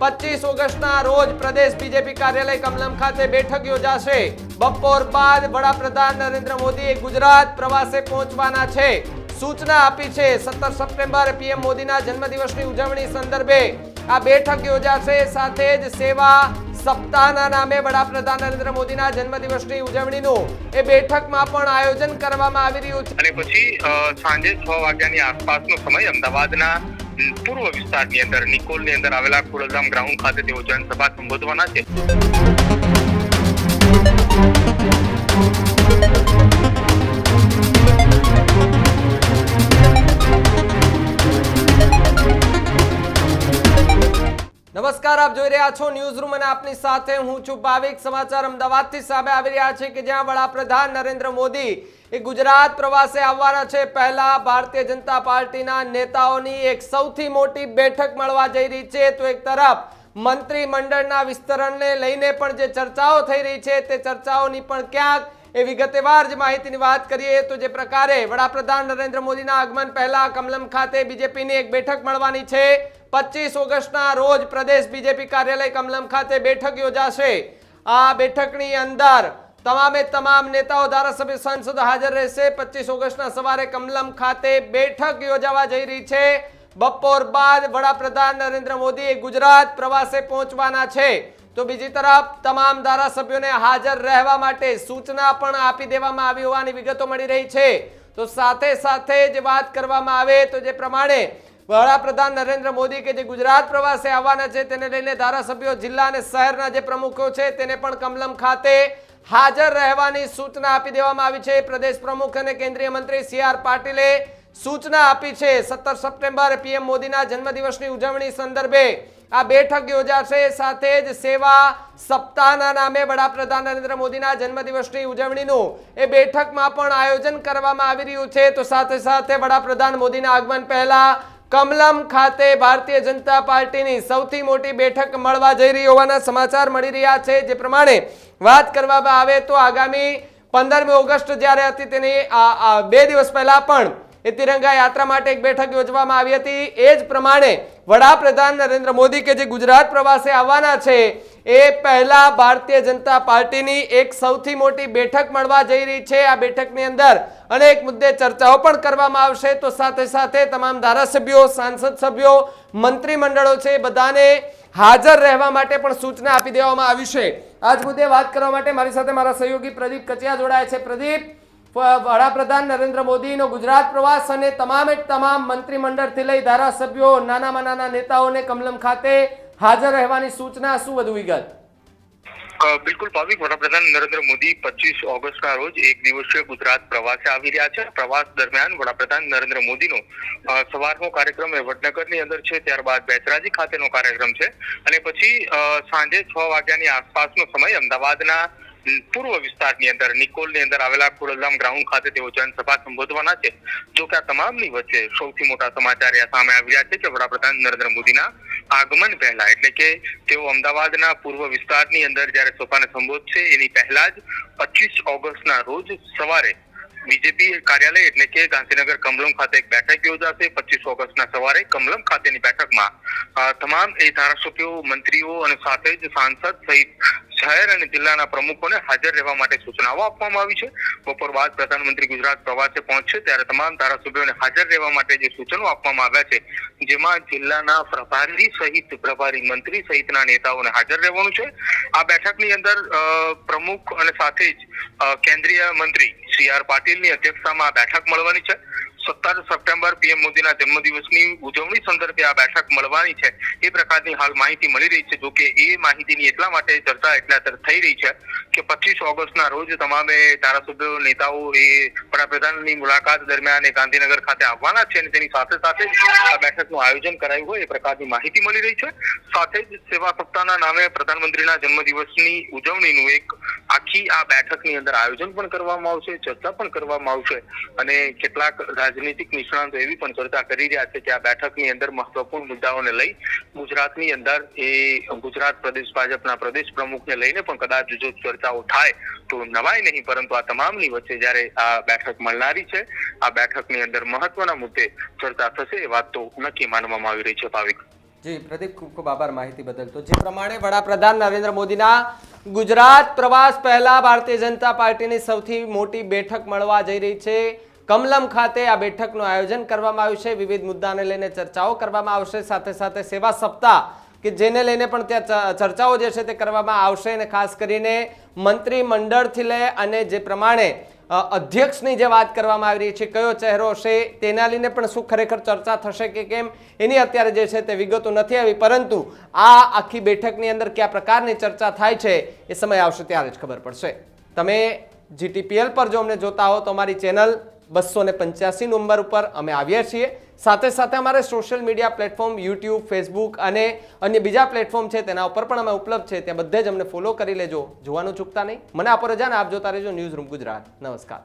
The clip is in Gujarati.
25 ઓગસ્ટના રોજ પ્રદેશ બીજેપી કાર્યાલય કમલમ ખાતે બેઠક યોજાશે। બપોર બાદ વડાપ્રધાન નરેન્દ્ર મોદી ગુજરાત પ્રવાસે પહોંચવાના છે। સૂચના આપી છે। 17 સપ્ટેમ્બર પીએમ મોદીના જન્મદિવસની ઉજવણી સંદર્ભે આ બેઠક યોજાશે। સાથે જ સેવા સપ્તાહના નામે વડાપ્રધાન નરેન્દ્ર મોદીના જન્મદિવસની ઉજવણીનું એ બેઠકમાં પણ આયોજન કરવામાં આવી રહ્યું છે। અને પછી સાંજે 6 વાગ્યાની આસપાસનો સમય અમદાવાદના પૂર્વ વિસ્તારની અંદર નિકોલની અંદર આવેલા ખોડલધામ ગ્રાઉન્ડ ખાતે તેઓ જનસભા સંબોધવાના છે। નમસ્કાર, આપ જોઈ રહ્યા છો ન્યૂઝ રૂમ અને આપની સાથે હું છું ભાવિક। સમાચાર અમદાવાદથી સામે આવી રહ્યા છે કે જ્યાં વડાપ્રધાન નરેન્દ્ર મોદી એ ગુજરાત પ્રવાસે આવવાના છે। પહેલા ભારતીય જનતા પાર્ટીના નેતાઓની એક સૌથી મોટી બેઠક મળવા જઈ રહી છે। તો એક તરફ મંત્રીમંડળના વિસ્તરણને લઈને પણ જે ચર્ચાઓ થઈ રહી છે તે ચર્ચાઓની પણ ક્યાંક એ વિગતવાર જ માહિતીની વાત કરીએ તો જે પ્રકારે વડાપ્રધાન નરેન્દ્ર મોદીના આગમન પહેલા કમલમ ખાતે બીજેપીની એક બેઠક મળવાની છે। 25 ઓગસ્ટના રોજ પ્રદેશ બીજેપી કાર્યાલય કમલમ ખાતે બેઠક યોજાશે। આ બેઠકની અંદર તમામે તમામ નેતાઓ, ધારાસભ્ય, સાંસદો હાજર રહેશે। 25 ઓગસ્ટના સવારે કમલમ ખાતે બેઠક યોજાવા જઈ રહી છે। બપોર બાદ વડાપ્રધાન નરેન્દ્ર મોદી ગુજરાત પ્રવાસે પહોંચવાના છે। તો બીજી તરફ તમામ ધારાસભ્યોને હાજર રહેવા માટે સૂચના પણ આપી દેવામાં આવી હોવાની વિગતો મળી રહી છે। તો સાથે સાથે જ વાત કરવામાં આવે તો જે પ્રમાણે વડાપ્રધાન નરેન્દ્ર મોદી કે જે ગુજરાત પ્રવાસે આવવાના છે તેને લઈને ધારાસભ્યો, જિલ્લા અને શહેરના જે પ્રમુખો છે તેને પણ કમલમ ખાતે હાજર રહેવાની સૂચના આપી દેવામાં આવી છે। પ્રદેશ પ્રમુખ અને કેન્દ્રીય મંત્રી CR પાટીલે સૂચના આપી છે। 17 સપ્ટેમ્બર પીએમ મોદીના જન્મદિવસની ઉજવણી સંદર્ભે આ બેઠક યોજાશે। સાથે જ સેવા સપ્તાહના નામે વડાપ્રધાન નરેન્દ્ર મોદીના જન્મદિવસની ઉજવણીનું એ બેઠકમાં પણ આયોજન કરવામાં આવી રહ્યું છે। તો સાથે સાથે વડાપ્રધાન મોદીના આગમન પહેલા કમલમ ખાતે ભારતીય જનતા પાર્ટીની સૌથી મોટી બેઠક મળવા જઈ રહી હોવાના સમાચાર મળી રહ્યા છે। જે પ્રમાણે વાત કરવામાં આવે તો આગામી 15મી ઓગસ્ટ જ્યારે હતી તેની 2 દિવસ પહેલા પણ એ તિરંગા યાત્રા માટે એક બેઠક યોજવામાં આવી હતી। એ જ પ્રમાણે વડાપ્રધાન નરેન્દ્ર મોદી કે જે ગુજરાત પ્રવાસે આવવાના છે એ પહેલા ભારતીય જનતા પાર્ટીની એક સૌથી મોટી બેઠક મળવા જઈ રહી છે। આ બેઠકની અંદર અનેક મુદ્દે ચર્ચાઓ પણ કરવામાં આવશે। તો સાથે સાથે તમામ ધારાસભ્યો, સાંસદ સભ્યો, મંત્રીમંડળો છે બધાને હાજર રહેવા માટે પણ સૂચના આપી દેવામાં આવી છે। આજ મુદ્દે વાત કરવા માટે મારી સાથે મારા સહયોગી પ્રદીપ કચિયા જોડાયા છે। પ્રદીપ, વડાપ્રધાન નરેન્દ્ર મોદીનો ગુજરાત પ્રવાસ અને તમામે તમામ મંત્રીમંડળથી લઈ ધારાસભ્યો, નાનામાં નાના નેતાઓને કમલમ ખાતે હાજર રહેવાની સૂચના, શું વધુ વિગત? બિલકુલ ભાવિક, વડાપ્રધાન નરેન્દ્ર મોદી 25 ઓગસ્ટના રોજ એક દિવસીય ગુજરાત પ્રવાસે આવી રહ્યા છે। પ્રવાસ દરમિયાન વડાપ્રધાન નરેન્દ્ર મોદીનો સવારનો કાર્યક્રમ એ વડનગરની અંદર છે, ત્યારબાદ બેચરાજી ખાતેનો કાર્યક્રમ છે અને પછી સાંજે 6 વાગ્યાની આસપાસનો સમય અમદાવાદના પૂર્વ વિસ્તારની અંદર નિકોલની અંદર આવેલા ખોડલધામ ગ્રાઉન્ડ ખાતે તેઓ જનસભા સંબોધવાના છે। જો કે આ તમામની વચ્ચે સૌથી મોટા સમાચાર સામે આવી રહ્યા છે કે વડાપ્રધાન નરેન્દ્ર મોદીના આગમન પહેલા એટલે કે તેઓ અમદાવાદના પૂર્વ વિસ્તારની અંદર જ્યારે સભાને સંબોધશે એની પહેલા જ 25 ઓગસ્ટના રોજ સવારે બીજેપી કાર્યાલય એટલે કે ગાંધીનગર કમલમ ખાતે એક બેઠક યોજાશે। 25 ઓગસ્ટના સવારે કમલમ ખાતેની બેઠકમાં તમામ એ ધારાસભ્યો, મંત્રીઓ અને સાથે જ સાંસદ સહિત શહેર અને જિલ્લાના પ્રમુખોને હાજર રહેવા માટે સૂચનાઓ આપવામાં આવી છે। બપોર બાદ પ્રધાનમંત્રી ગુજરાત પ્રવાસે પહોંચશે ત્યારે તમામ ધારાસભ્યોને હાજર રહેવા માટે જે સૂચનો આપવામાં આવ્યા છે જેમાં જિલ્લાના પ્રભારી સહિત પ્રભારી મંત્રી સહિતના નેતાઓને હાજર રહેવાનું છે। આ બેઠકની અંદર પ્રમુખ અને સાથે જ કેન્દ્રીય મંત્રી CR પાટીલની અધ્યક્ષતામાં આ બેઠક મળવાની છે। 17 સપ્ટેમ્બર પીએમ મોદીના જન્મદિવસની ઉજવણી સંદર્ભે આ બેઠક મળવાની છે એ પ્રકારની હાલ માહિતી મળી રહી છે। જો કે એ માહિતીની એટલા માટે ચર્ચા થઈ રહી છે કે 25 ઓગસ્ટના રોજ તમામે ધારાસભ્યો, નેતાઓ એ વડાપ્રધાનની મુલાકાત દરમિયાન ગાંધીનગર ખાતે આવવાના છે અને તેની સાથે સાથે આ બેઠકનું આયોજન કરાયું હોય એ પ્રકારની માહિતી મળી રહી છે। સાથે જ સેવા સપ્તાહના નામે પ્રધાનમંત્રીના જન્મદિવસની ઉજવણીનું એક આખી આ બેઠકની અંદર આયોજન પણ કરવામાં આવશે, ચર્ચા પણ કરવામાં આવશે અને કેટલાક રાજનીતિક નિષ્ણાંતો એવી પણ ચર્ચા કરી રહ્યા છે કે આ બેઠકની અંદર મહત્વપૂર્ણ મુદ્દાઓને લઈ ગુજરાતની અંદર એ ગુજરાત પ્રદેશ ભાજપના પ્રદેશ પ્રમુખને લઈને પણ કદાચ જો ચર્ચાઓ થાય તો નવાય નહીં, પરંતુ આ તમામની વચ્ચે જ્યારે આ બેઠક મળનારી છે આ બેઠકની અંદર મહત્વના મુદ્દે ચર્ચા થશે એ વાત તો નક્કી માનવામાં આવી રહી છે ભાવિક। જી પ્રદીપ, ખૂબ ખૂબ આભાર માહિતી બદલ. તો જે પ્રમાણે વડાપ્રધાન નરેન્દ્ર મોદીના ગુજરાત પ્રવાસ પહેલા ભારતીય જનતા પાર્ટીની સૌથી મોટી બેઠક મળવા જઈ રહી છે. કમલમ ખાતે આ બેઠકનું આયોજન કરવામાં આવ્યું છે. વિવિધ મુદ્દાને લઈને ચર્ચાઓ કરવામાં આવશે. સાથે સાથે સેવા સપ્તાહ કે જેને લઈને પણ ત્યાં ચર્ચાઓ જે છે તે કરવામાં આવશે. અને ખાસ કરીને મંત્રીમંડળથી લઈ અને જે પ્રમાણે અધ્યક્ષની જે વાત કરવામાં આવી રહી છે, કયો ચહેરો હશે તેના લઈને પણ શું ખરેખર ચર્ચા થશે કે કેમ, એની અત્યારે જે છે તે વિગતો નથી આવી. પરંતુ આ આખી બેઠકની અંદર કયા પ્રકારની ચર્ચા થાય છે એ સમય આવશે ત્યારે જ ખબર પડશે. તમે GTPL પર જો અમને જોતા હો તો અમારી ચેનલ 285 નંબર ઉપર અમે આવ્યા છીએ. સાથે સાથે અમારે social media platform YouTube, Facebook અને અન્ય બીજા પ્લેટફોર્મ છે તેના ઉપર પણ અમે ઉપલબ્ધ છે. ત્યાં બધે જ અમને ફોલો કરી લેજો. જોવાનું ચૂકતા નહીં. મને આપો રજા ને આપ જોતા રહેજો ન્યૂઝ રૂમ ગુજરાત. નમસ્કાર.